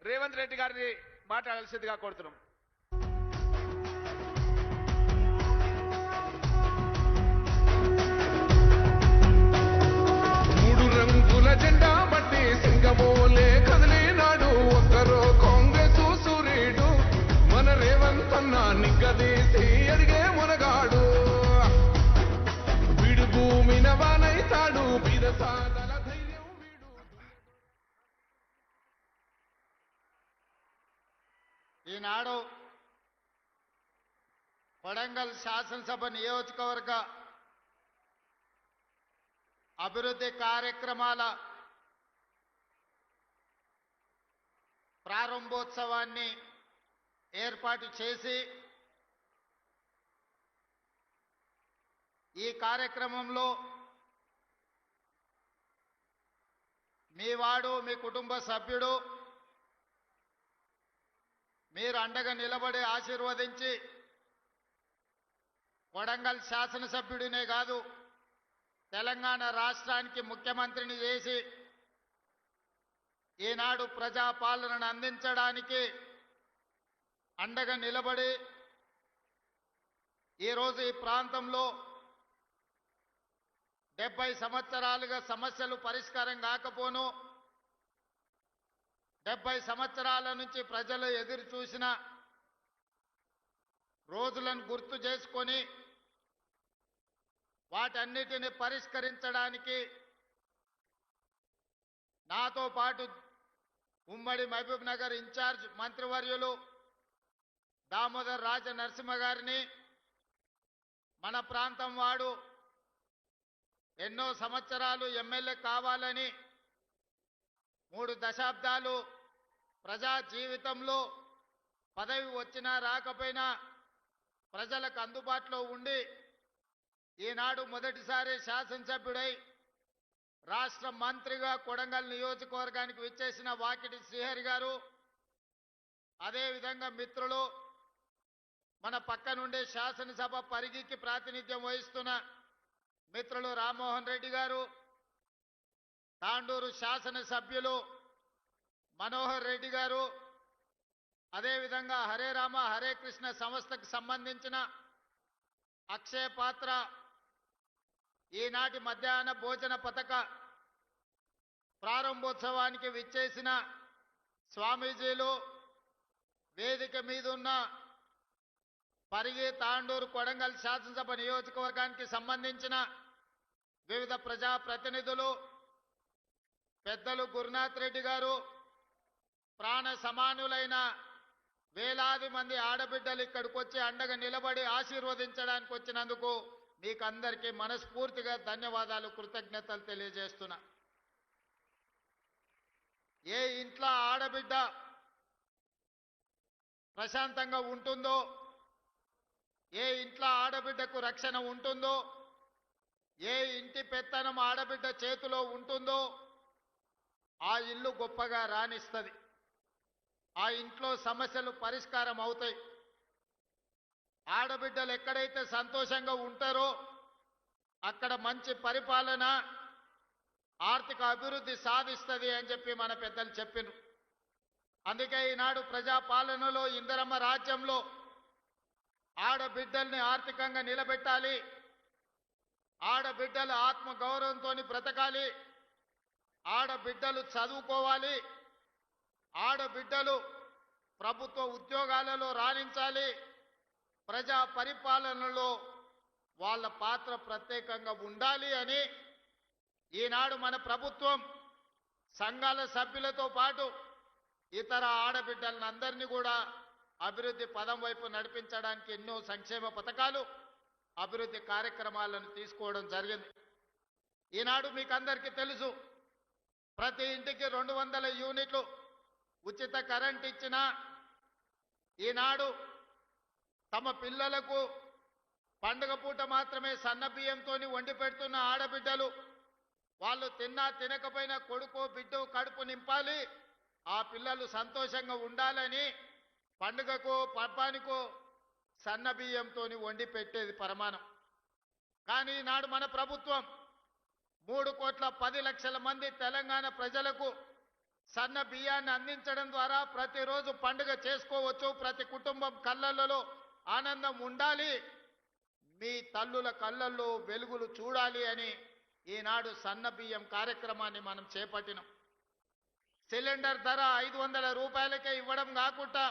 రేవంత్ రెడ్డి గారిని మాట్లాడాల్సిందిగా కోరుతున్నాం. మూడు రంగుల జెండా బట్టి సింగమోలే కదిలినాడు ఒక్కరో కాంగ్రెస్ సూర్యుడు మన రేవంత్ అన్న నిగ్గదీసి అడిగే మునగాడు వీడు భూమిన వానైతాడు బీద సాదల ధైర్యం వీడు. ఈనాడు కొడంగల్ శాసనసభ నియోజకవర్గ అభివృద్ధి కార్యక్రమాల ప్రారంభోత్సవాన్ని ఏర్పాటు చేసి ఈ కార్యక్రమంలో మీ వాడు మీ కుటుంబ సభ్యుడు మీరు అండగా నిలబడి ఆశీర్వదించి కొడంగల్ శాసనసభ్యుడినే కాదు తెలంగాణ రాష్ట్రానికి ముఖ్యమంత్రిని చేసి ఈనాడు ప్రజాపాలనను అందించడానికి అండగా నిలబడి ఈరోజు ఈ ప్రాంతంలో 70 సంవత్సరాలుగా సమస్యలు పరిష్కారం కాకపోను 70 సంవత్సరాల నుంచి ప్రజలు ఎదురు చూసిన రోజులను గుర్తు చేసుకొని వాటన్నిటిని పరిష్కరించడానికి నాతో పాటు ఉమ్మడి మహబూబ్ నగర్ ఇన్ఛార్జ్ మంత్రివర్యులు దామోదర్ రాజ నరసింహ గారిని మన ప్రాంతం వాడు ఎన్నో సంవత్సరాలు ఎమ్మెల్యే కావాలని 3 దశాబ్దాలు ప్రజా జీవితంలో పదవి వచ్చినా రాకపోయినా ప్రజలకు అందుబాటులో ఉండి ఈనాడు మొదటిసారి శాసనసభ్యుడై రాష్ట్ర మంత్రిగా కొడంగల్ నియోజకవర్గానికి విచ్చేసిన వాకిటి శ్రీహరి గారు అదేవిధంగా మిత్రులు మన పక్క నుండి శాసనసభ పరిగికి ప్రాతినిధ్యం వహిస్తున్న మిత్రులు రామ్మోహన్ రెడ్డి గారు తాండూరు శాసనసభ్యులు మనోహర్ రెడ్డి గారు అదేవిధంగా హరే రామ హరే కృష్ణ సంస్థకు సంబంధించిన అక్షయ పాత్ర ఈనాటి మధ్యాహ్న భోజన పథక ప్రారంభోత్సవానికి విచ్చేసిన స్వామీజీలు వేదిక మీద ఉన్న పరిగి తాండూరు కొడంగల్ శాసనసభ నియోజకవర్గానికి సంబంధించిన వివిధ ప్రజాప్రతినిధులు పెద్దలు గురునాథ్ రెడ్డి గారు ప్రాణ సమానులైన వేలాది మంది ఆడబిడ్డలు ఇక్కడికి వచ్చి అండగా నిలబడి ఆశీర్వదించడానికి వచ్చినందుకు మీకు అందరికీ మనస్ఫూర్తిగా ధన్యవాదాలు కృతజ్ఞతలు తెలియజేస్తున్నా. ఏ ఇంట్లో ఆడబిడ్డ ప్రశాంతంగా ఉంటుందో ఏ ఇంట్లో ఆడబిడ్డకు రక్షణ ఉంటుందో ఏ ఇంటి పెత్తనం ఆడబిడ్డ చేతిలో ఉంటుందో ఆ ఇల్లు గొప్పగా రాణిస్తుంది. ఆ ఇంట్లో సమస్యలు పరిష్కారం అవుతాయి. ఆడబిడ్డలు ఎక్కడైతే సంతోషంగా ఉంటారో అక్కడ మంచి పరిపాలన ఆర్థిక అభివృద్ధి సాధిస్తుంది అని చెప్పి మన పెద్దలు చెప్పినారు. అందుకే ఈనాడు ప్రజాపాలనలో ఇందిరమ్మ రాజ్యంలో ఆడబిడ్డల్ని ఆర్థికంగా నిలబెట్టాలి, ఆడబిడ్డల ఆత్మ గౌరవంతో బ్రతకాలి, ఆడబిడ్డలు చదువుకోవాలి, ఆడబిడ్డలు ప్రభుత్వ ఉద్యోగాలలో రాణించాలి, ప్రజా పరిపాలనలో వాళ్ళ పాత్ర ప్రత్యేకంగా ఉండాలి అని ఈనాడు మన ప్రభుత్వం సంఘాల సభ్యులతో పాటు ఇతర ఆడబిడ్డలందరినీ కూడా అభివృద్ధి పదం వైపు నడిపించడానికి ఎన్నో సంక్షేమ పథకాలు అభివృద్ధి కార్యక్రమాలను తీసుకోవడం జరిగింది. ఈనాడు మీకు అందరికీ తెలుసు, ప్రతి ఇంటికి 200 యూనిట్లు ఉచిత కరెంట్ ఇచ్చిన ఈనాడు తమ పిల్లలకు పండుగ పూట మాత్రమే సన్న బియ్యంతో వండి పెడుతున్న ఆడబిడ్డలు వాళ్ళు తిన్నా తినకపోయినా కొడుకో బిడ్డో కడుపు నింపాలి, ఆ పిల్లలు సంతోషంగా ఉండాలని పండుగకో పబ్బానికో సన్న బియ్యంతో వండి పెట్టేది పరమానం. కానీ ఈనాడు మన ప్రభుత్వం 3,10,00,000 మంది తెలంగాణ ప్రజలకు సన్న బియ్యాన్ని అందించడం ద్వారా ప్రతిరోజు పండుగ చేసుకోవచ్చు. ప్రతి కుటుంబం కళ్ళల్లో ఆనందం ఉండాలి, మీ తల్లుల కళ్ళల్లో వెలుగులు చూడాలి అని ఈనాడు సన్న బియ్యం కార్యక్రమాన్ని మనం చేపట్టినాం. సిలిండర్ ధర 500 రూపాయలకే ఇవ్వడం కాకుండా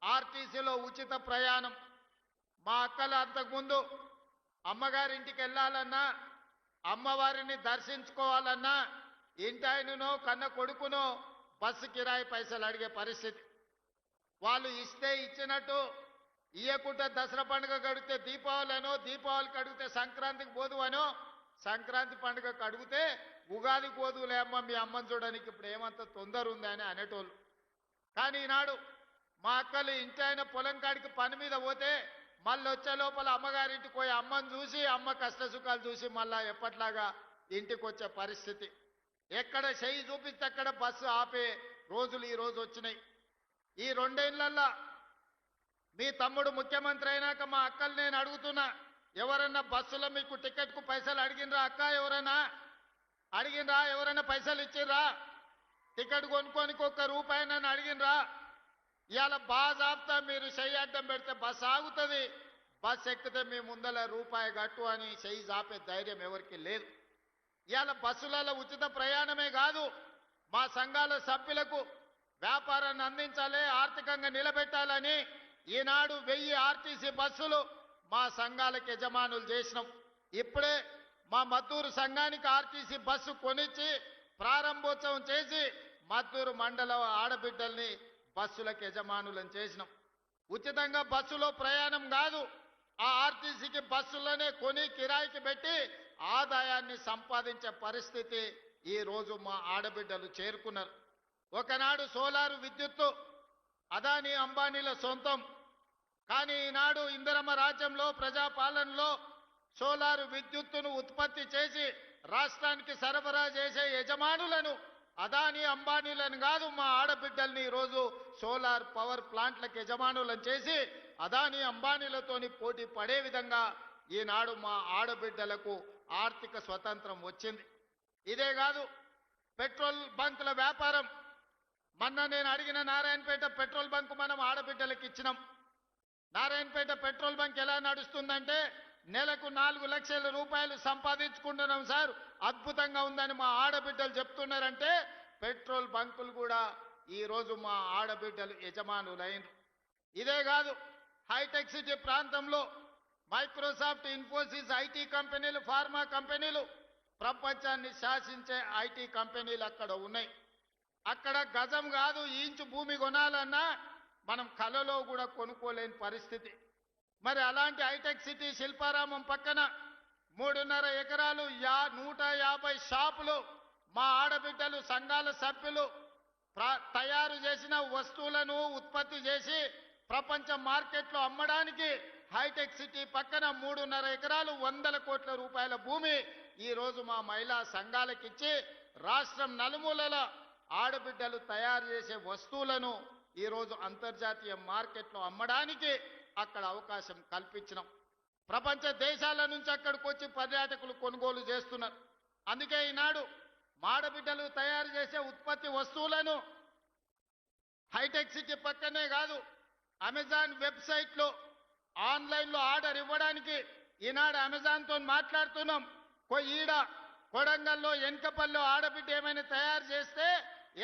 ఆర్టీసీలో ఉచిత ప్రయాణం. మా అక్కలు అంతకుముందు అమ్మగారింటికి వెళ్ళాలన్నా, అమ్మవారిని దర్శించుకోవాలన్నా ఇంటాయననో కన్న కొడుకునో బస్సు కిరాయి పైసలు అడిగే పరిస్థితి. వాళ్ళు ఇస్తే ఇచ్చినట్టు, ఇయ్యకుంటే దసరా పండుగ గడిగితే దీపావళినో, దీపావళికి అడిగితే సంక్రాంతికి పోదువనో, సంక్రాంతి పండుగకు అడిగితే ఉగాది పోదులే అమ్మ మీ అమ్మని చూడడానికి ఇప్పుడు ఏమంత తొందర ఉంది అని అనేటోళ్ళు. కానీ ఈనాడు మా అక్కలు ఇంటి ఆయన పొలం కాడికి పని మీద పోతే మళ్ళీ వచ్చే లోపల అమ్మగారింటికి పోయి అమ్మని చూసి, అమ్మ కష్ట సుఖాలు చూసి మళ్ళా ఎప్పట్లాగా ఇంటికి వచ్చే పరిస్థితి. ఎక్కడ చెయ్యి చూపిస్తే అక్కడ బస్సు ఆపే రోజులు ఈ రోజు వచ్చినాయి. ఈ 2 ఏళ్లల్లో మీ తమ్ముడు ముఖ్యమంత్రి అయినాక మా అక్కలు నేను అడుగుతున్నా, ఎవరన్నా బస్సులో మీకు టికెట్కు పైసలు అడిగినరా అక్క? ఎవరైనా అడిగినరా? ఎవరైనా పైసలు ఇచ్చిర్రా? టికెట్ కొనుక్కోనికి ₹1 నన్ను అడిగినరా? ఇవాళ బాజాబ్తా మీరు చెయ్యి అడ్డం పెడితే బస్సు ఆగుతుంది, బస్సు ఎక్కితే మీ ముందల రూపాయి కట్టు అని చెయ్యి జాపే ధైర్యం ఎవరికి లేదు. ఇవాళ బస్సులలో ఉచిత ప్రయాణమే కాదు, మా సంఘాల సభ్యులకు వ్యాపారాన్ని అందించాలి, ఆర్థికంగా నిలబెట్టాలని ఈనాడు 1000 ఆర్టీసీ బస్సులు మా సంఘాలకు యజమానులు చేసినాం. ఇప్పుడే మా మద్దూరు సంఘానికి ఆర్టీసీ బస్సు కొనిచ్చి ప్రారంభోత్సవం చేసి మద్దూరు మండల ఆడబిడ్డల్ని బస్సులకు యజమానులను చేసినాం. ఉచితంగా బస్సులో ప్రయాణం కాదు, ఆ ఆర్టీసీకి బస్సులోనే కొని కిరాయికి పెట్టి ఆదాయాన్ని సంపాదించే పరిస్థితి ఈ రోజు మా ఆడబిడ్డలు చేరుకున్నారు. ఒకనాడు సోలారు విద్యుత్తు అదానీ అంబానీల సొంతం. కానీ ఈనాడు ఇందిరమ్మ రాజ్యంలో ప్రజాపాలనలో సోలారు విద్యుత్తును ఉత్పత్తి చేసి రాష్ట్రానికి సరఫరా చేసే యజమానులను అదానీ అంబానీలను కాదు, మా ఆడబిడ్డల్ని ఈరోజు సోలార్ పవర్ ప్లాంట్లకు యజమానులను చేసి అదానీ అంబానీలతోని పోటీ పడే విధంగా ఈనాడు మా ఆడబిడ్డలకు ఆర్థిక స్వతంత్రం వచ్చింది. ఇదే కాదు, పెట్రోల్ బంకుల వ్యాపారం. మొన్న నేను అడిగిన నారాయణపేట పెట్రోల్ బంకు మనం ఆడబిడ్డలకు ఇచ్చినాం. నారాయణపేట పెట్రోల్ బంక్ ఎలా నడుస్తుందంటే నెలకు 4 లక్షల రూపాయలు సంపాదించుకుంటున్నాం సార్, అద్భుతంగా ఉందని మా ఆడబిడ్డలు చెప్తున్నారంటే పెట్రోల్ బంకులు కూడా ఈరోజు మా ఆడబిడ్డలు యజమానులైనరు. ఇదే కాదు, హైటెక్ సిటీ ప్రాంతంలో మైక్రోసాఫ్ట్, ఇన్ఫోసిస్ ఐటీ కంపెనీలు, ఫార్మా కంపెనీలు, ప్రపంచాన్ని శాసించే ఐటీ కంపెనీలు అక్కడ ఉన్నాయి. అక్కడ గజం కాదు ఇంచు భూమి కొనాలన్నా మనం కలలో కూడా కొనుక్కోలేని పరిస్థితి. మరి అలాంటి హైటెక్ సిటీ శిల్పారామం పక్కన 3.5 ఎకరాలు 150 షాపులు మా ఆడబిడ్డలు సంఘాల సభ్యులు తయారు చేసిన వస్తువులను ఉత్పత్తి చేసి ప్రపంచ మార్కెట్లో అమ్మడానికి హైటెక్ సిటీ పక్కన 3.5 ఎకరాలు 100 కోట్ల రూపాయల భూమి ఈ రోజు మా మహిళా సంఘాలకు ఇచ్చి రాష్ట్రం నలుమూలల ఆడబిడ్డలు తయారు చేసే వస్తువులను ఈ రోజు అంతర్జాతీయ మార్కెట్లో అమ్మడానికి అక్కడ అవకాశం కల్పించినాం. ప్రపంచ దేశాల నుంచి అక్కడికి వచ్చి పర్యాటకులు కొనుగోలు చేస్తున్నారు. అందుకే ఈనాడు ఆడబిడ్డలు తయారు చేసే ఉత్పత్తి వస్తువులను హైటెక్ సిటీ పక్కనే కాదు, అమెజాన్ వెబ్సైట్లో ఆన్లైన్లో ఆర్డర్ ఇవ్వడానికి ఈనాడు అమెజాన్తో మాట్లాడుతున్నాం. ఈడ కొడంగల్లో ఎన్కపల్లో ఆడబిడ్డ ఏమైనా తయారు చేస్తే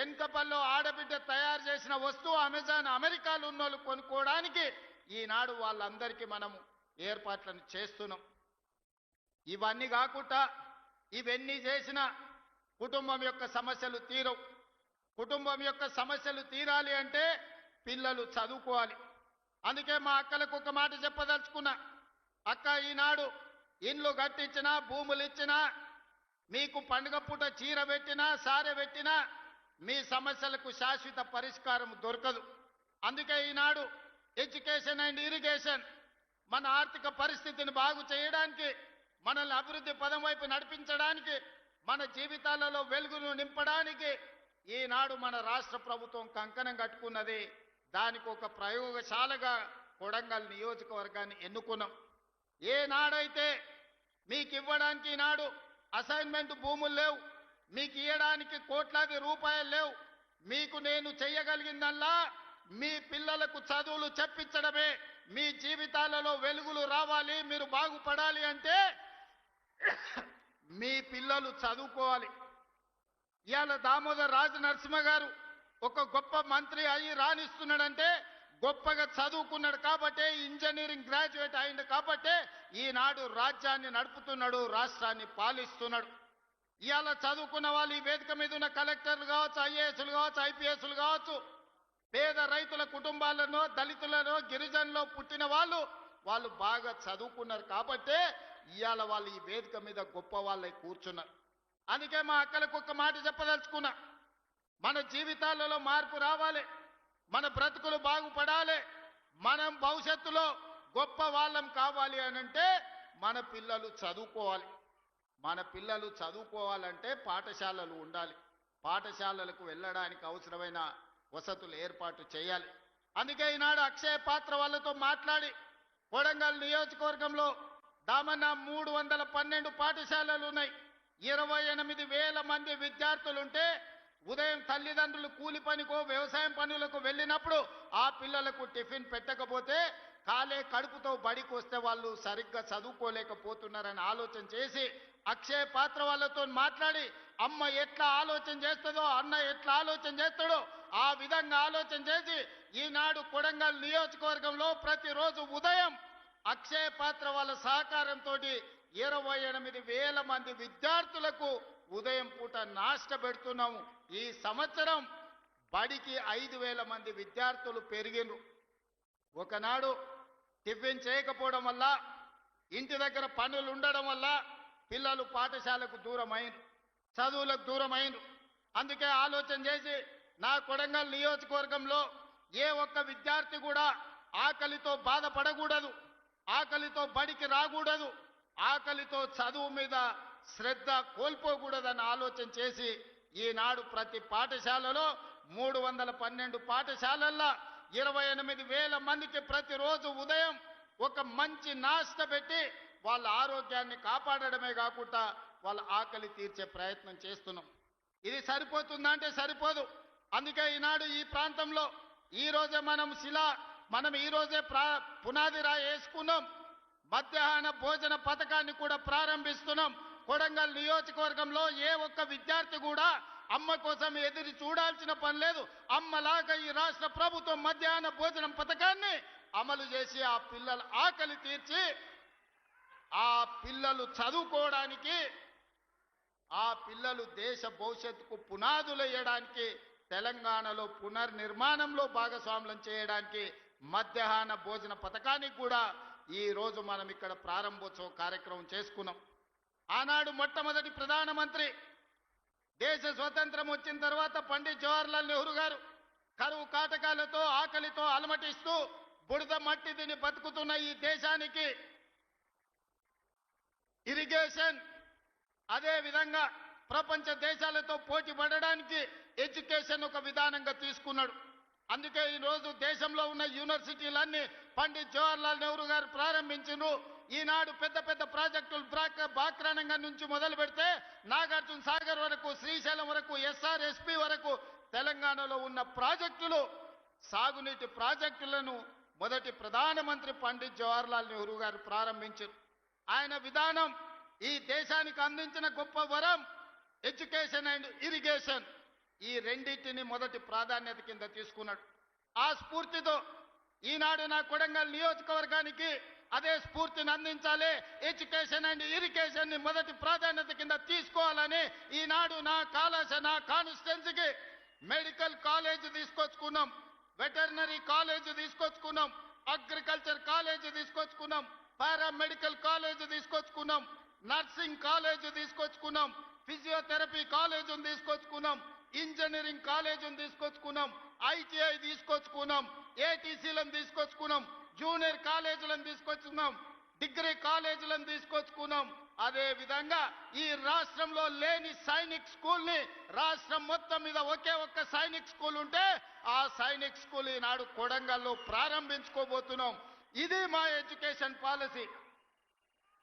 ఎన్కపల్లో ఆడబిడ్డ తయారు చేసిన వస్తువు అమెజాన్ అమెరికాలో ఉన్న వాళ్ళు కొనుక్కోవడానికి ఈనాడు వాళ్ళందరికీ మనము ఏర్పాట్లను చేస్తున్నాం. ఇవన్నీ కాకుండా ఇవన్నీ చేసిన కుటుంబం యొక్క సమస్యలు తీరవు. కుటుంబం యొక్క సమస్యలు తీరాలి అంటే పిల్లలు చదువుకోవాలి. అందుకే మా అక్కలకు ఒక మాట చెప్పదలుచుకున్నా, అక్క ఈనాడు ఇండ్లు కట్టించినా భూములు ఇచ్చినా మీకు పండుగ పూట చీర పెట్టినా సారె పెట్టినా మీ సమస్యలకు శాశ్వత పరిష్కారం దొరకదు. అందుకే ఈనాడు ఎడ్యుకేషన్ అండ్ ఇరిగేషన్ మన ఆర్థిక పరిస్థితిని బాగు చేయడానికి, మనల్ని అభివృద్ధి పదం వైపు నడిపించడానికి, మన జీవితాలలో వెలుగును నింపడానికి ఈనాడు మన రాష్ట్ర ప్రభుత్వం కంకణం కట్టుకున్నది. దానికి ఒక ప్రయోగశాలగా కొడంగల్ నియోజకవర్గాన్ని ఎన్నుకున్నాం. ఏనాడైతే మీకు ఇవ్వడానికి ఈనాడు అసైన్మెంట్ భూములు లేవు, మీకు ఇవ్వడానికి కోట్లాది రూపాయలు లేవు, మీకు నేను చెయ్యగలిగిందల్లా మీ పిల్లలకు చదువులు చెప్పించడమే. మీ జీవితాలలో వెలుగులు రావాలి, మీరు బాగుపడాలి అంటే మీ పిల్లలు చదువుకోవాలి. ఇవాళ దామోదర్ రాజ నరసింహ గారు ఒక గొప్ప మంత్రి అయి రాణిస్తున్నాడంటే గొప్పగా చదువుకున్నాడు కాబట్టే, ఇంజనీరింగ్ గ్రాడ్యుయేట్ అయింది కాబట్టే ఈనాడు రాజ్యాన్ని నడుపుతున్నాడు, రాష్ట్రాన్ని పాలిస్తున్నాడు. ఇవాళ చదువుకున్న వాళ్ళు ఈ వేదిక మీద ఉన్న కలెక్టర్లు కావచ్చు, ఐఏఎస్లు కావచ్చు, ఐపీఎస్లు కావచ్చు, పేద రైతుల కుటుంబాలను, దళితులను, గిరిజనులో పుట్టిన వాళ్ళు బాగా చదువుకున్నారు కాబట్టే ఇవాళ వాళ్ళు ఈ వేదిక మీద గొప్ప వాళ్ళై కూర్చున్నారు. అందుకే మా అక్కలకు ఒక్క మాట చెప్పదలుచుకున్నా, మన జీవితాలలో మార్పు రావాలి, మన బ్రతుకులు బాగుపడాలి, మనం భవిష్యత్తులో గొప్ప వాళ్ళం కావాలి అనంటే మన పిల్లలు చదువుకోవాలి. మన పిల్లలు చదువుకోవాలంటే పాఠశాలలు ఉండాలి. పాఠశాలలకు వెళ్ళడానికి అవసరమైన వసతులు ఏర్పాటు చేయాలి. అందుకే ఈనాడు అక్షయ పాత్ర వాళ్ళతో మాట్లాడి కొడంగల్ నియోజకవర్గంలో దామన్న 312 పాఠశాలలు ఉన్నాయి. 28,000 మంది విద్యార్థులుంటే ఉదయం తల్లిదండ్రులు కూలి పనికో వ్యవసాయం పనులకు వెళ్ళినప్పుడు ఆ పిల్లలకు టిఫిన్ పెట్టకపోతే కాలే కడుపుతో బడికి వస్తే వాళ్ళు సరిగ్గా చదువుకోలేకపోతున్నారని ఆలోచన చేసి అక్షయ పాత్ర వాళ్ళతో మాట్లాడి అమ్మ ఎట్లా ఆలోచన చేస్తుందో, అన్న ఎట్లా ఆలోచన చేస్తాడో ఆ విధంగా ఆలోచన చేసి ఈనాడు కొడంగల్ నియోజకవర్గంలో ప్రతిరోజు ఉదయం అక్షయ పాత్ర వాళ్ళ సహకారంతో 28,000 మంది విద్యార్థులకు ఉదయం పూట నాష్ట పెడుతున్నాము. ఈ సంవత్సరం బడికి 5,000 మంది విద్యార్థులు పెరిగినరు. ఒకనాడు టిఫిన్ చేయకపోవడం వల్ల, ఇంటి దగ్గర పనులు ఉండడం వల్ల పిల్లలు పాఠశాలకు దూరమైనరు, చదువులకు దూరమైనరు. అందుకే ఆలోచన చేసి నా కొడంగల్ నియోజకవర్గంలో ఏ ఒక్క విద్యార్థి కూడా ఆకలితో బాధపడకూడదు, ఆకలితో బడికి రాకూడదు, ఆకలితో చదువు మీద శ్రద్ధ కోల్పోకూడదని ఆలోచన చేసి ఈనాడు ప్రతి పాఠశాలలో 312 పాఠశాలల్లో 28,000 మందికి ప్రతిరోజు ఉదయం ఒక మంచి నాష్ట పెట్టి వాళ్ళ ఆరోగ్యాన్ని కాపాడడమే కాకుండా వాళ్ళ ఆకలి తీర్చే ప్రయత్నం చేస్తున్నాం. ఇది సరిపోతుందా అంటే సరిపోదు. అందుకే ఈనాడు ఈ ప్రాంతంలో ఈ రోజే మనం ఈ రోజే పునాది రాయి వేసుకున్నాం. మధ్యాహ్న భోజన పథకాన్ని కూడా ప్రారంభిస్తున్నాం. కొడంగల్ నియోజకవర్గంలో ఏ ఒక్క విద్యార్థి కూడా అమ్మ కోసం ఎదురు చూడాల్సిన పని లేదు. అమ్మలాగా ఈ రాష్ట్ర ప్రభుత్వం మధ్యాహ్న భోజనం పథకాన్ని అమలు చేసి ఆ పిల్లల ఆకలి తీర్చి ఆ పిల్లలు చదువుకోవడానికి, ఆ పిల్లలు దేశ భవిష్యత్తుకు పునాదులు వేయడానికి, తెలంగాణలో పునర్నిర్మాణంలో భాగస్వాములం చేయడానికి మధ్యాహ్న భోజన పథకానికి కూడా ఈ రోజు మనం ఇక్కడ ప్రారంభోత్సవ కార్యక్రమం చేసుకున్నాం. ఆనాడు మొట్టమొదటి ప్రధానమంత్రి దేశ స్వతంత్రం వచ్చిన తర్వాత పండిత్ జవహర్లాల్ నెహ్రూ గారు కరువు కాటకాలతో ఆకలితో అలమటిస్తూ బుడద మట్టి తిని బతుకుతున్న ఈ దేశానికి ఇరిగేషన్, అదే విధంగా ప్రపంచ దేశాలతో పోటీ పడడానికి ఎడ్యుకేషన్ ఒక విధానంగా తీసుకున్నాడు. అందుకే ఈ రోజు దేశంలో ఉన్న యూనివర్సిటీలన్నీ పండిత్ జవహర్లాల్ నెహ్రూ గారు ప్రారంభించారు. ఈనాడు పెద్ద పెద్ద ప్రాజెక్టులు బాక్రానంగా నుంచి మొదలు పెడితే నాగార్జున సాగర్ వరకు, శ్రీశైలం వరకు, ఎస్ఆర్ఎస్పి వరకు తెలంగాణలో ఉన్న ప్రాజెక్టులు, సాగునీటి ప్రాజెక్టులను మొదటి ప్రధానమంత్రి పండిత్ జవహర్లాల్ నెహ్రూ గారు ప్రారంభించారు. ఆయన విధానం ఈ దేశానికి అందించిన గొప్ప వరం ఎడ్యుకేషన్ అండ్ ఇరిగేషన్. ఈ రెండింటిని మొదటి ప్రాధాన్యత కింద తీసుకున్నాడు. ఆ స్ఫూర్తితో ఈనాడు నా కొడంగల్ నియోజకవర్గానికి అదే స్ఫూర్తిని అందించాలి, ఎడ్యుకేషన్ అండ్ ఇరిగేషన్ ని మొదటి ప్రాధాన్యత కింద తీసుకోవాలని ఈనాడు నా కాన్స్టిట్యున్సీకి మెడికల్ కాలేజ్ తీసుకొచ్చుకున్నాం, వెటర్నరీ కాలేజ్ తీసుకొచ్చుకున్నాం, అగ్రికల్చర్ కాలేజ్ తీసుకొచ్చుకున్నాం, పారామెడికల్ కాలేజ్ తీసుకొచ్చుకున్నాం, నర్సింగ్ కాలేజ్ తీసుకొచ్చుకున్నాం, ఫిజియోథెరపీ కాలేజ్ తీసుకొచ్చుకున్నాం, ఇంజనీరింగ్ కాలేజ్ తీసుకొచ్చుకున్నాం, ఐటీఐ తీసుకొచ్చుకున్నాం, ఏటీసీలను తీసుకొచ్చుకున్నాం, జూనియర్ కాలేజీలను తీసుకొచ్చుకున్నాం, డిగ్రీ కాలేజీలను తీసుకొచ్చుకున్నాం. అదే విధంగా ఈ రాష్ట్రంలో లేని సైనిక్ స్కూల్ ని రాష్ట్రం మొత్తం మీద ఒకే ఒక్క సైనిక్ స్కూల్ ఉంటే ఆ సైనిక్ స్కూల్ ఈనాడు కొడంగల్లో ప్రారంభించుకోబోతున్నాం. ఇది మా ఎడ్యుకేషన్ పాలసీ.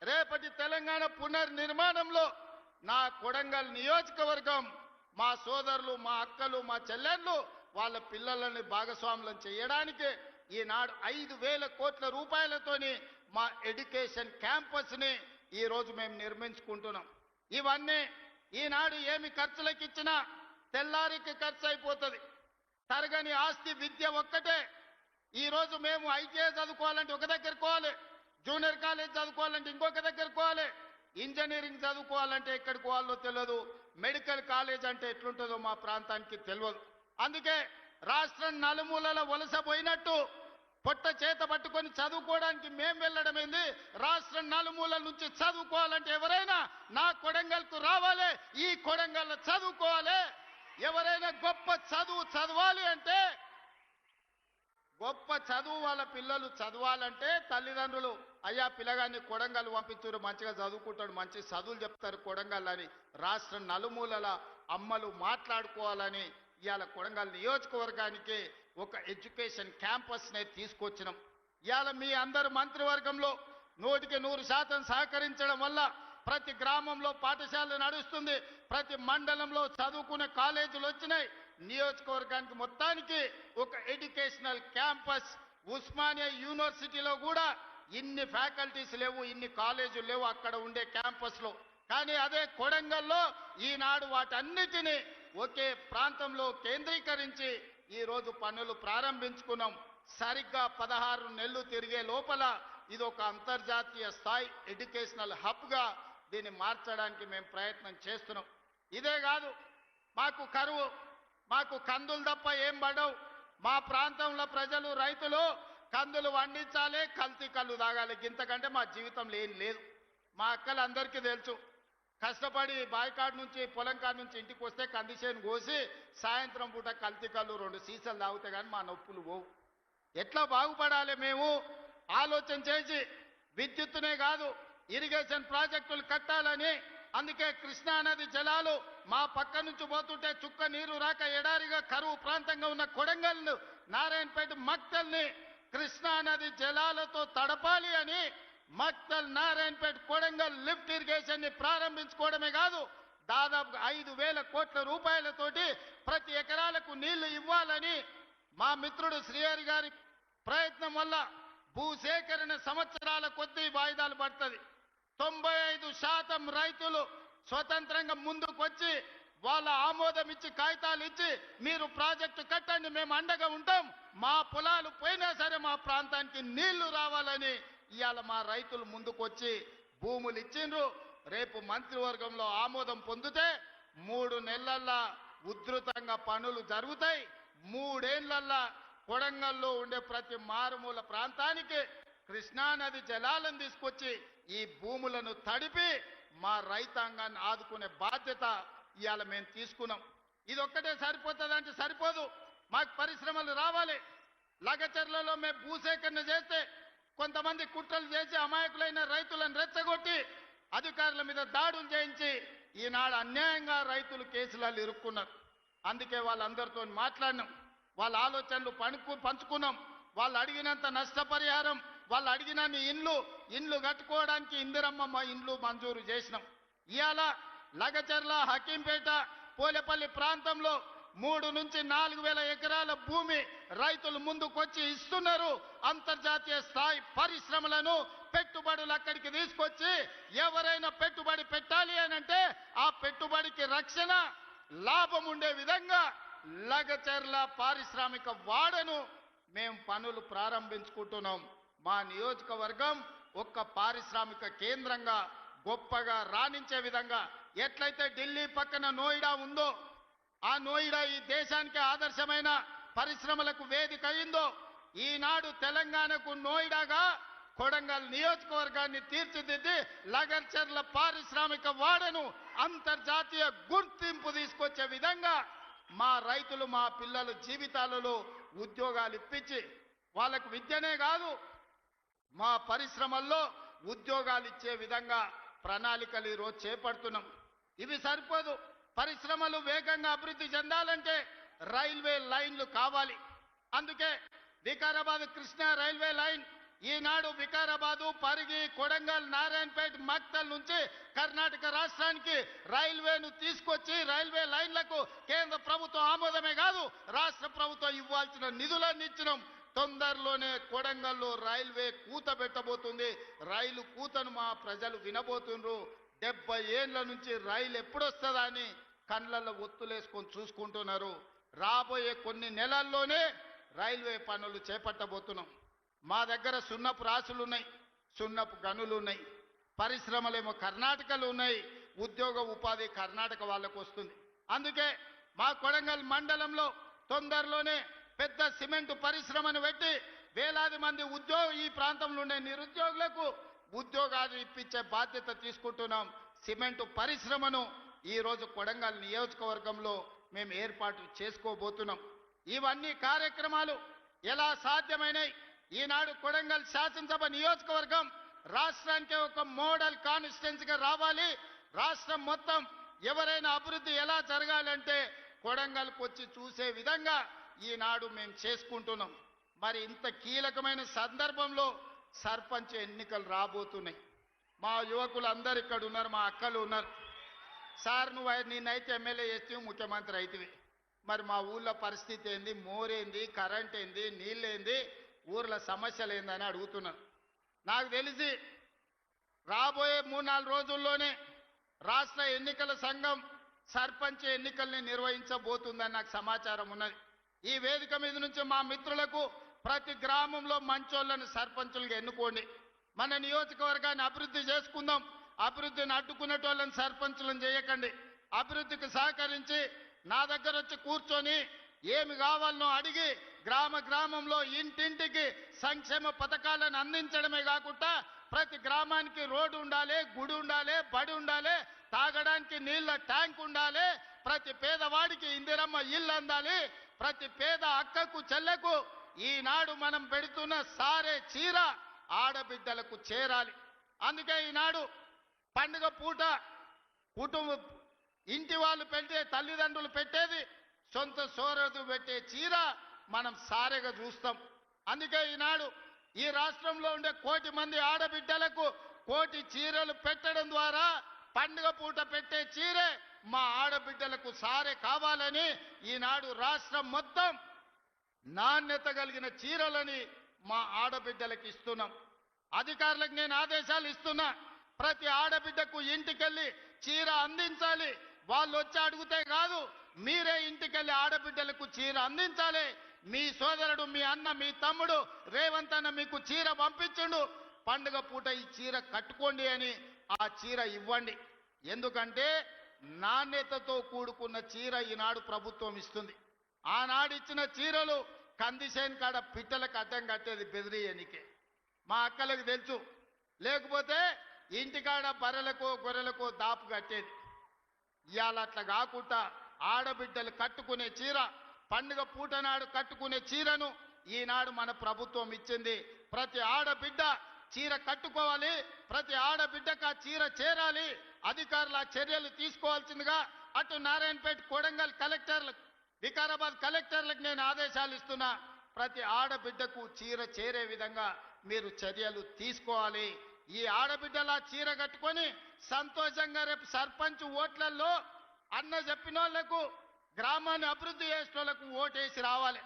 రేపటి తెలంగాణ పునర్నిర్మాణంలో నా కొడంగల్ నియోజకవర్గం మా సోదరులు, మా అక్కలు, మా చెల్లెళ్ళు వాళ్ళ పిల్లలని భాగస్వాములను చేయడానికి ఈనాడు 5,000 కోట్ల రూపాయలతోని మా ఎడ్యుకేషన్ క్యాంపస్ని ఈరోజు మేము నిర్మించుకుంటున్నాం. ఇవన్నీ ఈనాడు ఏమి ఖర్చులకు ఇచ్చినా తెల్లారికి ఖర్చు అయిపోతుంది. తరగని ఆస్తి విద్య ఒక్కటే. ఈరోజు మేము ఐటీఐ చదువుకోవాలంటే ఒక దగ్గర పోవాలి, జూనియర్ కాలేజ్ చదువుకోవాలంటే ఇంకొక దగ్గర పోవాలి, ఇంజనీరింగ్ చదువుకోవాలంటే ఎక్కడికి పోవాలో తెలియదు, మెడికల్ కాలేజ్ అంటే ఎట్లుంటుందో మా ప్రాంతానికి తెలియదు. అందుకే రాష్ట్రం నలుమూలల వలస పోయినట్టు పొట్ట చేత పట్టుకొని చదువుకోవడానికి మేం వెళ్ళడమైంది. రాష్ట్రం నలుమూలల నుంచి చదువుకోవాలంటే ఎవరైనా నా కొడంగల్కు రావాలి, ఈ కొడంగల్ చదువుకోవాలి. ఎవరైనా గొప్ప చదువు చదవాలి అంటే, గొప్ప చదువు వాళ్ళ పిల్లలు చదవాలంటే తల్లిదండ్రులు అయ్యా పిల్లగాన్ని కొడంగల్ పంపించారు, మంచిగా చదువుకుంటాడు, మంచి చదువులు చెప్తారు కొడంగల్ అని రాష్ట్రం నలుమూలల అమ్మలు మాట్లాడుకోవాలని ఇవాళ కొడంగల్ నియోజకవర్గానికి ఒక ఎడ్యుకేషన్ క్యాంపస్నే తీసుకొచ్చినాం. ఇవాళ మీ అందరు మంత్రివర్గంలో 100% సహకరించడం వల్ల ప్రతి గ్రామంలో పాఠశాల నడుస్తుంది, ప్రతి మండలంలో చదువుకునే కాలేజీలు వచ్చినాయి. నియోజకవర్గానికి మొత్తానికి ఒక ఎడ్యుకేషనల్ క్యాంపస్. ఉస్మానియా యూనివర్సిటీలో కూడా ఇన్ని ఫ్యాకల్టీస్ లేవు, ఇన్ని కాలేజీలు లేవు అక్కడ ఉండే క్యాంపస్లో. కానీ అదే కొడంగల్లో ఈనాడు వాటన్నిటినీ ఒకే ప్రాంతంలో కేంద్రీకరించి ఈరోజు పనులు ప్రారంభించుకున్నాం. సరిగ్గా 16 నెలలు తిరిగే లోపల ఇది ఒక అంతర్జాతీయ స్థాయి ఎడ్యుకేషనల్ హబ్గా దీన్ని మార్చడానికి మేము ప్రయత్నం చేస్తున్నాం. ఇదే కాదు, మాకు కరువు, మాకు కందులు తప్ప ఏం పడవు. మా ప్రాంతంలో ప్రజలు, రైతులు కందులు వండించాలి, కల్తీ కళ్ళు తాగాలి, ఇంతకంటే మా జీవితంలో ఏం లేదు. మా అక్కలందరికీ తెలుసు, కష్టపడి బాయికాడు నుంచి పొలం కాడ నుంచి ఇంటికి వస్తే కందిసేను కోసి సాయంత్రం పూట కల్తీ కళ్ళు 2 సీసాలు తాగితే కానీ మా నొప్పులు పోవు. ఎట్లా బాగుపడాలి మేము ఆలోచన చేసి విద్యుత్తునే కాదు ఇరిగేషన్ ప్రాజెక్టులు కట్టాలని, అందుకే కృష్ణా నది జలాలు మా పక్క నుంచి పోతుంటే చుక్క నీరు రాక ఎడారిగా కరువు ప్రాంతంగా ఉన్న కొడంగల్ను, నారాయణపేట, మక్తల్ని కృష్ణా నది జలాలతో తడపాలి అని మక్తల్, నారాయణపేట, కొడంగల్ లిఫ్ట్ ఇరిగేషన్ ని ప్రారంభించుకోవడమే కాదు, దాదాపు 5,000 కోట్ల రూపాయలతోటి ప్రతి ఎకరాలకు నీళ్లు ఇవ్వాలని మా మిత్రుడు శ్రీహరి గారి ప్రయత్నం వల్ల భూసేకరణ సంవత్సరాల కొద్దీ వాయిదాలు పడుతుంది. 95% రైతులు స్వతంత్రంగా ముందుకు వచ్చి వాళ్ళ ఆమోదం ఇచ్చి కాగితాలు ఇచ్చి మీరు ప్రాజెక్టు కట్టండి, మేము అండగా ఉంటాం, మా పొలాలు పోయినా సరే మా ప్రాంతానికి నీళ్లు రావాలని ఇవాళ మా రైతులు ముందుకు వచ్చి భూములు ఇచ్చిండ్రు. రేపు మంత్రివర్గంలో ఆమోదం పొందితే 3 నెలల్లో ఉధృతంగా పనులు జరుగుతాయి. 3 ఏళ్లల్లో కొడంగల్లో ఉండే ప్రతి మారుమూల ప్రాంతానికి కృష్ణానది జలాలను తీసుకొచ్చి ఈ భూములను తడిపి మా రైతాంగాన్ని ఆదుకునే బాధ్యత ఇవాళ మేము తీసుకున్నాం. ఇదొక్కటే సరిపోతుందంటే సరిపోదు, మాకు పరిశ్రమలు రావాలి. లగచర్లలో మేము భూసేకరణ చేస్తే కొంతమంది కుట్రలు చేసి అమాయకులైన రైతులను రెచ్చగొట్టి అధికారుల మీద దాడులు చేయించి ఈనాడు అన్యాయంగా రైతులు కేసులలో ఇరుక్కున్నారు. అందుకే వాళ్ళందరితో మాట్లాడినాం, వాళ్ళ ఆలోచనలు పంచుకున్నాం. వాళ్ళు అడిగినంత నష్టపరిహారం, వాళ్ళు అడిగినన్ని ఇండ్లు కట్టుకోవడానికి ఇందిరమ్మ ఇండ్లు మంజూరు చేసినాం. ఇవాళ లగచర్ల, హకీంపేట, పోలేపల్లి ప్రాంతంలో 3 నుంచి 4,000 ఎకరాల భూమి రైతులు ముందుకొచ్చి ఇస్తున్నారు. అంతర్జాతీయ స్థాయి పరిశ్రమలను, పెట్టుబడులు అక్కడికి తీసుకొచ్చి ఎవరైనా పెట్టుబడి పెట్టాలి అనంటే ఆ పెట్టుబడికి రక్షణ, లాభం ఉండే విధంగా లగచర్ల పారిశ్రామిక వాడను మేము పనులు ప్రారంభించుకుంటున్నాం. మా నియోజకవర్గం ఒక్క పారిశ్రామిక కేంద్రంగా గొప్పగా రాణించే విధంగా ఎట్లయితే ఢిల్లీ పక్కన నోయిడా ఉందో, ఆ నోయిడా ఈ దేశానికి ఆదర్శమైన పరిశ్రమలకు వేదిక అయిందో, ఈనాడు తెలంగాణకు నోయిడాగా కొడంగల్ నియోజకవర్గాన్ని తీర్చిదిద్ది లగచర్ల పారిశ్రామిక వాడను అంతర్జాతీయ గుర్తింపు తీసుకొచ్చే విధంగా మా రైతులు, మా పిల్లల జీవితాలలో ఉద్యోగాలు ఇప్పించి వాళ్ళకు విద్యనే కాదు మా పరిశ్రమల్లో ఉద్యోగాలు ఇచ్చే విధంగా ప్రణాళికలు ఈరోజు చేపడుతున్నాం. ఇవి సరిపోదు, పరిశ్రమలు వేగంగా అభివృద్ధి చెందాలంటే రైల్వే లైన్లు కావాలి. అందుకే వికారాబాద్ కృష్ణా రైల్వే లైన్ ఈనాడు వికారాబాదు, పరిగి, కొడంగల్, నారాయణపేట, మక్తల్ నుంచి కర్ణాటక రాష్ట్రానికి రైల్వేను తీసుకొచ్చి రైల్వే లైన్లకు కేంద్ర ప్రభుత్వం ఆమోదమే కాదు రాష్ట్ర ప్రభుత్వం ఇవ్వాల్సిన నిధులన్నీ ఇచ్చినాం. తొందరలోనే కొడంగల్లో రైల్వే కూత పెట్టబోతుంది. రైలు కూతను మా ప్రజలు వినబోతుండ్రు. 70 ఏళ్ల నుంచి రైలు ఎప్పుడొస్తుందా అని కళ్ళల్లో ఒత్తులేసుకొని చూసుకుంటున్నారు. రాబోయే కొన్ని నెలల్లోనే రైల్వే పనులు చేపట్టబోతున్నాం. మా దగ్గర సున్నపు రాసులు ఉన్నాయి, సున్నపు గనులు ఉన్నాయి, పరిశ్రమలేమో కర్ణాటకలో ఉన్నాయి, ఉద్యోగ ఉపాధి కర్ణాటక వాళ్ళకు వస్తుంది. అందుకే మా కొడంగల్ మండలంలో తొందరలోనే పెద్ద సిమెంట్ పరిశ్రమను పెట్టి వేలాది మంది ఈ ప్రాంతంలో ఉండే నిరుద్యోగులకు ఉద్యోగాలు ఇప్పించే బాధ్యత తీసుకుంటున్నాం. సిమెంట్ పరిశ్రమను ఈ రోజు కొడంగల్ నియోజకవర్గంలో మేము ఏర్పాటు చేసుకోబోతున్నాం. ఇవన్నీ కార్యక్రమాలు ఎలా సాధ్యమైనాయి? ఈనాడు కొడంగల్ శాసనసభ నియోజకవర్గం రాష్ట్రానికి ఒక మోడల్ కాన్స్టిట్యున్సీగా రావాలి. రాష్ట్రం మొత్తం ఎవరైనా అభివృద్ధి ఎలా జరగాలంటే కొడంగల్కి వచ్చి చూసే విధంగా ఈనాడు మేము చేసుకుంటున్నాం. మరి ఇంత కీలకమైన సందర్భంలో సర్పంచ్ ఎన్నికలు రాబోతున్నాయి. మా యువకులు అందరు ఇక్కడ ఉన్నారు, మా అక్కలు ఉన్నారు. సార్ నిన్నైతే ఎమ్మెల్యే చేస్తే ముఖ్యమంత్రి అవుతుంది, మరి మా ఊళ్ళో పరిస్థితి ఏంది, మోరేంది, కరెంట్ ఏంది, నీళ్ళేంది, ఊర్ల సమస్యలు ఏందని అడుగుతున్నాను. నాకు తెలిసి రాబోయే 3-4 రోజుల్లోనే రాష్ట్ర ఎన్నికల సంఘం సర్పంచ్ ఎన్నికల్ని నిర్వహించబోతుందని నాకు సమాచారం ఉన్నది. ఈ వేదిక మీద నుంచి మా మిత్రులకు ప్రతి గ్రామంలో మంచోళ్లను సర్పంచులుగా ఎన్నుకోండి. మన నియోజకవర్గాన్ని అభివృద్ధి చేసుకుందాం. అభివృద్ధిని అడ్డుకునేటోళ్ళని సర్పంచులను చేయకండి. అభివృద్ధికి సహకరించి నా దగ్గర వచ్చి కూర్చొని ఏమి కావాలనో అడిగి గ్రామంలో ఇంటింటికి సంక్షేమ పథకాలను అందించడమే కాకుండా ప్రతి గ్రామానికి రోడ్డు ఉండాలి, గుడి ఉండాలి, బడి ఉండాలి, తాగడానికి నీళ్ల ట్యాంక్ ఉండాలి, ప్రతి పేదవాడికి ఇందిరమ్మ ఇల్లు అందాలి, ప్రతి పేద అక్కకు చెల్లెకు ఈనాడు మనం పెడుతున్న సారే చీర ఆడబిడ్డలకు చేరాలి. అందుకే ఈనాడు పండుగ పూట కుటుంబ ఇంటి వాళ్ళు పెట్టే, తల్లిదండ్రులు పెట్టేది, సొంత సోదరుడు పెట్టే చీర మనం సారెగా చూస్తాం. అందుకే ఈనాడు ఈ రాష్ట్రంలో ఉండే 1 కోటి మంది ఆడబిడ్డలకు 1 కోటి చీరలు పెట్టడం ద్వారా పండుగ పూట పెట్టే చీరే మా ఆడబిడ్డలకు సారే కావాలని ఈనాడు రాష్ట్రం మొత్తం నాణ్యత కలిగిన చీరలని మా ఆడబిడ్డలకు ఇస్తున్నాం. అధికారులకు నేను ఆదేశాలు ఇస్తున్నా. ప్రతి ఆడబిడ్డకు ఇంటికెళ్ళి చీర అందించాలి. వాళ్ళు వచ్చి అడిగితే కాదు, మీరే ఇంటికెళ్ళి ఆడబిడ్డలకు చీర అందించాలి. మీ సోదరుడు, మీ అన్న, మీ తమ్ముడు రేవంత్ అన్న మీకు చీర పంపించుండు, పండుగ పూట ఈ చీర కట్టుకోండి అని ఆ చీర ఇవ్వండి. ఎందుకంటే నాణ్యతతో కూడుకున్న చీర ఈనాడు ప్రభుత్వం ఇస్తుంది. ఆనాడు ఇచ్చిన చీరలు కందిసేన్ కాడ పిట్టలకు అడ్డం కట్టేది బెదిరియనికే, మా అక్కలకు తెలుసు. లేకపోతే ఇంటికాడ బర్రెలకో గొర్రెలకో దాపు కట్టేది. ఇవాళ అట్లా కాకుండా ఆడబిడ్డలు కట్టుకునే చీర, పండుగ పూట నాడు కట్టుకునే చీరను ఈనాడు మన ప్రభుత్వం ఇచ్చింది. ప్రతి ఆడబిడ్డ చీర కట్టుకోవాలి, ప్రతి ఆడబిడ్డకు ఆ చీర చేరాలి. అధికారులు ఆ చర్యలు తీసుకోవాల్సిందిగా అటు నారాయణపేట, కొడంగల్ కలెక్టర్లకు, వికారాబాద్ కలెక్టర్లకు నేను ఆదేశాలు ఇస్తున్నా. ప్రతి ఆడబిడ్డకు చీర చేరే విధంగా మీరు చర్యలు తీసుకోవాలి. ఈ ఆడబిడ్డల చీర కట్టుకొని సంతోషంగా రేపు సర్పంచ్ ఓట్లలో అన్న చెప్పిన వాళ్లకు, గ్రామాన్ని అభివృద్ధి చేసిన వాళ్ళకు ఓటేసి రావాలి.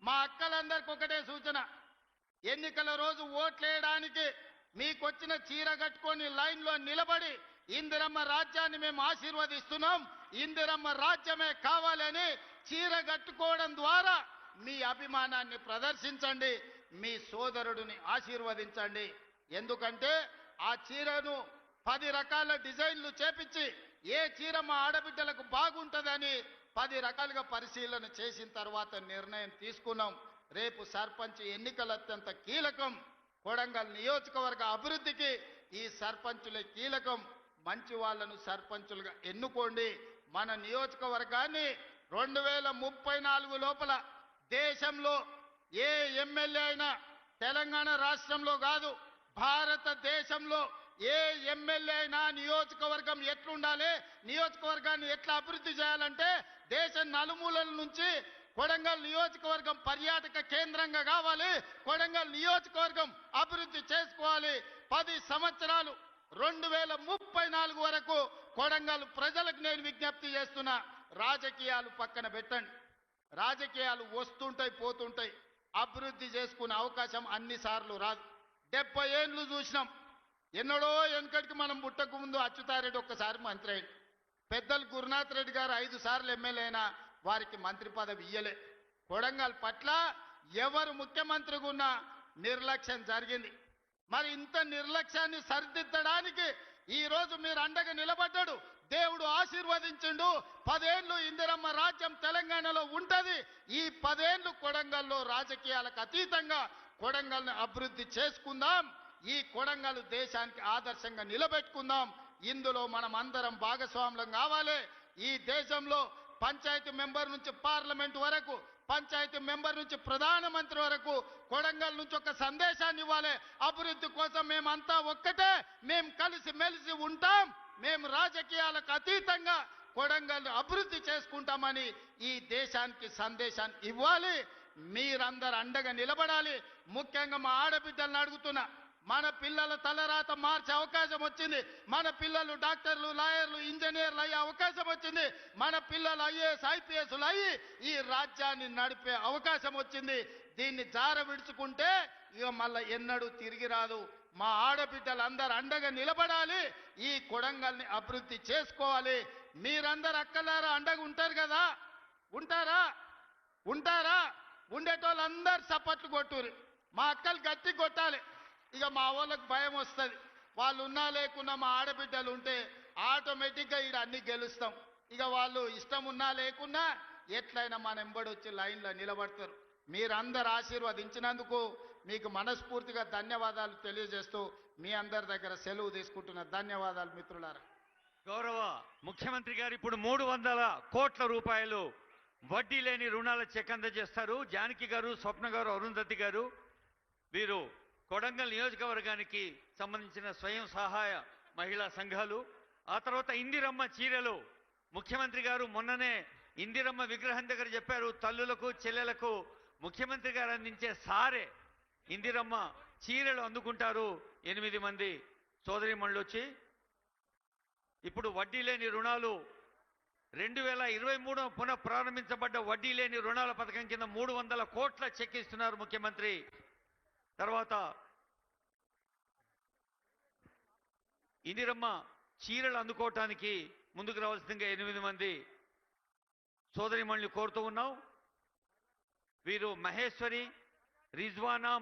మా అక్కలందరికీ ఒకటే సూచన, ఎన్నికల రోజు ఓట్లేయడానికి మీకొచ్చిన చీర కట్టుకొని లైన్లో నిలబడి ఇందిరమ్మ రాజ్యాన్ని మేము ఆశీర్వదిస్తున్నాం, ఇందిరమ్మ రాజ్యమే కావాలని చీర కట్టుకోవడం ద్వారా మీ అభిమానాన్ని ప్రదర్శించండి, మీ సోదరుడిని ఆశీర్వదించండి. ఎందుకంటే ఆ చీరను 10 రకాల డిజైన్లు చేపించి ఏ చీర మా ఆడబిడ్డలకు బాగుంటుందని 10 రకాలుగా పరిశీలన చేసిన తర్వాత నిర్ణయం తీసుకున్నాం. రేపు సర్పంచ్ ఎన్నికలు అత్యంత కీలకం. కొడంగల్ నియోజకవర్గ అభివృద్ధికి ఈ సర్పంచులే కీలకం. మంచి వాళ్లను సర్పంచులుగా ఎన్నుకోండి. మన నియోజకవర్గాన్ని 2034 లోపల దేశంలో ఏ ఎమ్మెల్యే అయినా తెలంగాణ రాష్ట్రంలో కాదు, భారతదేశంలో ఏ ఎమ్మెల్యే అయినా నియోజకవర్గం ఎట్లుండాలి, నియోజకవర్గాన్ని ఎట్లా అభివృద్ధి చేయాలంటే దేశం నలుమూలల నుంచి కొడంగల్ నియోజకవర్గం పర్యాటక కేంద్రంగా కావాలి. కొడంగల్ నియోజకవర్గం అభివృద్ధి చేసుకోవాలి. 10 సంవత్సరాలు 2034 వరకు కొడంగల్ ప్రజలకు నేను విజ్ఞప్తి చేస్తున్నా, రాజకీయాలు పక్కన పెట్టండి. రాజకీయాలు వస్తుంటాయి పోతుంటాయి. అభివృద్ధి చేసుకునే అవకాశం అన్నిసార్లు రాదు. 70 ఏళ్ళు చూసినాం. ఎన్నడో వెనకటికి మనం పుట్టక ముందు అచ్యుతారెడ్డి ఒక్కసారి మంత్రి అయ్యాడు. పెద్దలు గురునాథ్ రెడ్డి గారు 5 సార్లు ఎమ్మెల్యే అయినా వారికి మంత్రి పదవి ఇయ్యలే. కొడంగల్ పట్ల ఎవరు ముఖ్యమంత్రిగా ఉన్నా నిర్లక్ష్యం జరిగింది. మరి ఇంత నిర్లక్ష్యాన్ని సరిదిద్దడానికి ఈ రోజు మీరు అండగా నిలబడ్డాడు. దేవుడు ఆశీర్వదించిండు. 10 ఏళ్ళు ఇందిరమ్మ రాజ్యం తెలంగాణలో ఉంటది. ఈ 10 ఏళ్ళు కొడంగల్లో రాజకీయాలకు అతీతంగా కొడంగల్ని అభివృద్ధి చేసుకుందాం. ఈ కొడంగల్ దేశానికి ఆదర్శంగా నిలబెట్టుకుందాం. ఇందులో మనం అందరం భాగస్వాములం కావాలి. ఈ దేశంలో పంచాయతీ మెంబర్ నుంచి పార్లమెంట్ వరకు, పంచాయతీ మెంబర్ నుంచి ప్రధానమంత్రి వరకు కొడంగల్ నుంచి ఒక సందేశాన్ని ఇవ్వాలి. అభివృద్ధి కోసం మేమంతా ఒక్కటే, మేము కలిసి మెలిసి ఉంటాం, మేము రాజకీయాలకు అతీతంగా కొడంగల్ అభివృద్ధి చేసుకుంటామని ఈ దేశానికి సందేశాన్ని ఇవ్వాలి. మీరందరూ అండగా నిలబడాలి. ముఖ్యంగా మా ఆడబిడ్డలను అడుగుతున్నా, మన పిల్లల తలరాత మార్చే అవకాశం వచ్చింది. మన పిల్లలు డాక్టర్లు, లాయర్లు, ఇంజనీర్లు అయ్యే అవకాశం వచ్చింది. మన పిల్లలు ఐఏఎస్, ఐపీఎస్లు అయ్యి ఈ రాజ్యాన్ని నడిపే అవకాశం వచ్చింది. దీన్ని జార విడుచుకుంటే ఇక మళ్ళీ ఎన్నడూ తిరిగి రాదు. మా ఆడబిడ్డలందరూ అండగా నిలబడాలి. ఈ కొడంగల్ని అభివృద్ధి చేసుకోవాలి. మీరందరూ అక్కలారా అండగా ఉంటారు కదా? ఉంటారా? ఉంటారా? ఉండేటోళ్ళందరూ చప్పట్లు కొట్టురు. మా అక్కలు గట్టి కొట్టాలి. ఇక మా వాళ్ళకి భయం వస్తుంది. వాళ్ళు ఉన్నా లేకున్నా మా ఆడబిడ్డలు ఉంటే ఆటోమేటిక్గా ఈడ అన్ని గెలుస్తాం. ఇక వాళ్ళు ఇష్టం ఉన్నా లేకున్నా ఎట్లయినా మన ఎంబడి వచ్చి లైన్లో నిలబడతారు. మీరందరూ ఆశీర్వదించినందుకు మీకు మనస్ఫూర్తిగా ధన్యవాదాలు తెలియజేస్తూ మీ అందరి దగ్గర సెలవు తీసుకుంటున్న ధన్యవాదాలు మిత్రులారా. గౌరవ ముఖ్యమంత్రి గారు ఇప్పుడు 300 కోట్ల రూపాయలు వడ్డీ లేని రుణాల చెక్ అందజేస్తారు. జానకి గారు, స్వప్న గారు, అరుంధతి గారు వీరు కొడంగల్ నియోజకవర్గానికి సంబంధించిన స్వయం సహాయ మహిళా సంఘాలు. ఆ తర్వాత ఇందిరమ్మ చీరలు ముఖ్యమంత్రి గారు మొన్ననే ఇందిరమ్మ విగ్రహం దగ్గర చెప్పారు, తల్లులకు చెల్లెలకు ముఖ్యమంత్రి గారు అందించే సారే ఇందిరమ్మ చీరలు అందుకుంటారు 8 మంది సోదరిమణులు వచ్చి. ఇప్పుడు వడ్డీ లేని రుణాలు 2023 పునః ప్రారంభించబడ్డ వడ్డీ లేని రుణాల పథకం కింద 300 కోట్ల చెక్ ఇస్తున్నారు ముఖ్యమంత్రి. తర్వాత ఇందిరమ్మ చీరలు అందుకోవటానికి ముందుకు రావాల్సిందిగా 8 మంది సోదరిమణులు కోరుతూ ఉన్నాం. వీరు మహేశ్వరి, రిజ్వానా,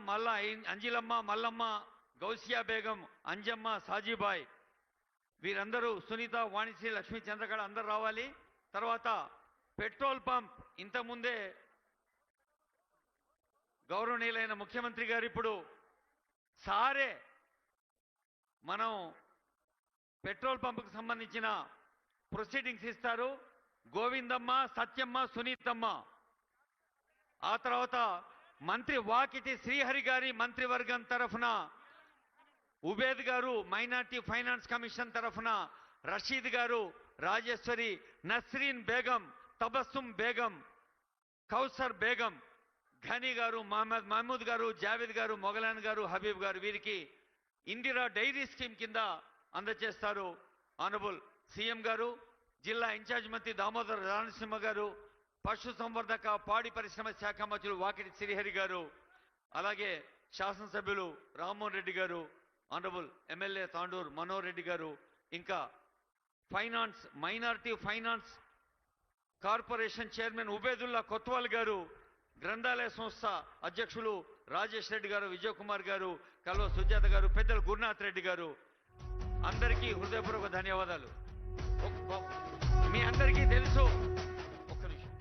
అంజిలమ్మ, మల్లమ్మ, గౌసియా బేగం, అంజమ్మ, సాజీబాయ్ వీరందరూ, సునీత, వాణిశ్రీ, లక్ష్మీ, చంద్రకళ అందరూ రావాలి. తర్వాత పెట్రోల్ పంప్ ఇంతకుముందే గౌరవనీయులైన ముఖ్యమంత్రి గారు ఇప్పుడు సారే మనం పెట్రోల్ పంపుకు సంబంధించిన ప్రొసీడింగ్స్ ఇస్తారు. గోవిందమ్మ, సత్యమ్మ, సునీతమ్మ. ఆ తర్వాత మంత్రి వాకిటి శ్రీహరి గారి మంత్రివర్గం తరఫున ఉబేద్ గారు, మైనార్టీ ఫైనాన్స్ కమిషన్ తరఫున రషీద్ గారు, రాజేశ్వరి, నస్రీన్ బేగం, తబస్సుం బేగం, కౌసర్ బేగం, ఘనీ గారు, మహమూద్ గారు, జావేద్ గారు, మొగలాన్ గారు, హబీబ్ గారు వీరికి ఇందిరా డైరీ స్కీమ్ కింద అందజేస్తారు. ఆనరబుల్ సీఎం గారు, జిల్లా ఇన్ఛార్జ్ మంత్రి దామోదర్ రానసింహ గారు, పశు సంవర్ధక పాడి పరిశ్రమ శాఖ మంత్రులు వాకిటి శ్రీహరి గారు, అలాగే శాసనసభ్యులు రామ్మోహన్ రెడ్డి గారు, ఆనరబుల్ ఎమ్మెల్యే తాండూర్ మనోహర్ రెడ్డి గారు, ఇంకా finance minority finance corporation chairman Ubedulla Kotwal గారు, గ్రంథాలయ సంస్థ అధ్యక్షులు రాజేష్ రెడ్డి గారు, విజయ్ కుమార్ గారు, కల్వ సుజాత గారు, పెద్దలు గురునాథ్ రెడ్డి గారు, అందరికీ హృదయపూర్వక ధన్యవాదాలు. మీ అందరికీ తెలుసు, ఒక్క నిమిషం,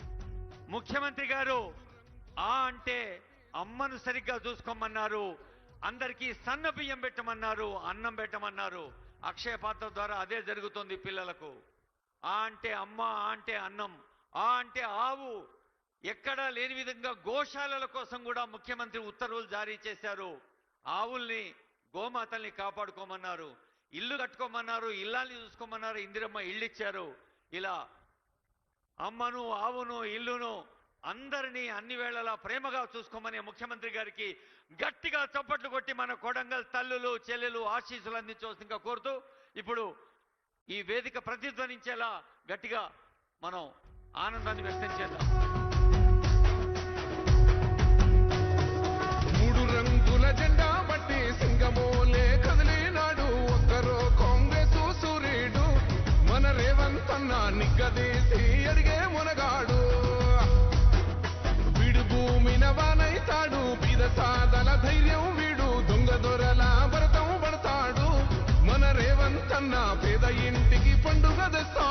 ముఖ్యమంత్రి గారు ఆ అంటే అమ్మను సరిగ్గా చూసుకోమన్నారు, అందరికీ సన్న బియ్యం పెట్టమన్నారు, అన్నం పెట్టమన్నారు. అక్షయ పాత్ర ద్వారా అదే జరుగుతుంది పిల్లలకు. ఆ అంటే అమ్మ, ఆ అంటే అన్నం, ఆ అంటే ఆవు. ఎక్కడా లేని విధంగా గోశాలల కోసం కూడా ముఖ్యమంత్రి ఉత్తర్వులు జారీ చేశారు. ఆవుల్ని, గోమాతల్ని కాపాడుకోమన్నారు, ఇల్లు కట్టుకోమన్నారు, ఇల్లాల్ని చూసుకోమన్నారు. ఇందిరమ్మ ఇల్లు ఇచ్చారు. ఇలా అమ్మను, ఆవును, ఇల్లును అందరినీ అన్ని వేళలా ప్రేమగా చూసుకోమని ముఖ్యమంత్రి గారికి గట్టిగా చప్పట్లు కొట్టి మన కొడంగల్ తల్లులు చెల్లెలు ఆశీస్సులు అందించవలసిందిగా కోరుతూ ఇప్పుడు ఈ వేదిక ప్రతిధ్వనించేలా గట్టిగా మనం ఆనందాన్ని వ్యక్తం చేద్దాం. మూడు రంగుల జెండా బట్టి సింగమోలే కదిలినాడు ఒక్కరో కాంగ్రెస్ సూర్యుడు మన రేవంత్ అన్న నిగ్గదీసి అడిగే మునగాడు వీడు భూమిన వానైతాడు బీద సాదల ధైర్యం వీడు దొంగ దొరల భరతం పడతాడు మన రేవంత్ అన్న పేద ఇంటికి పండుగ తెస్తాడు.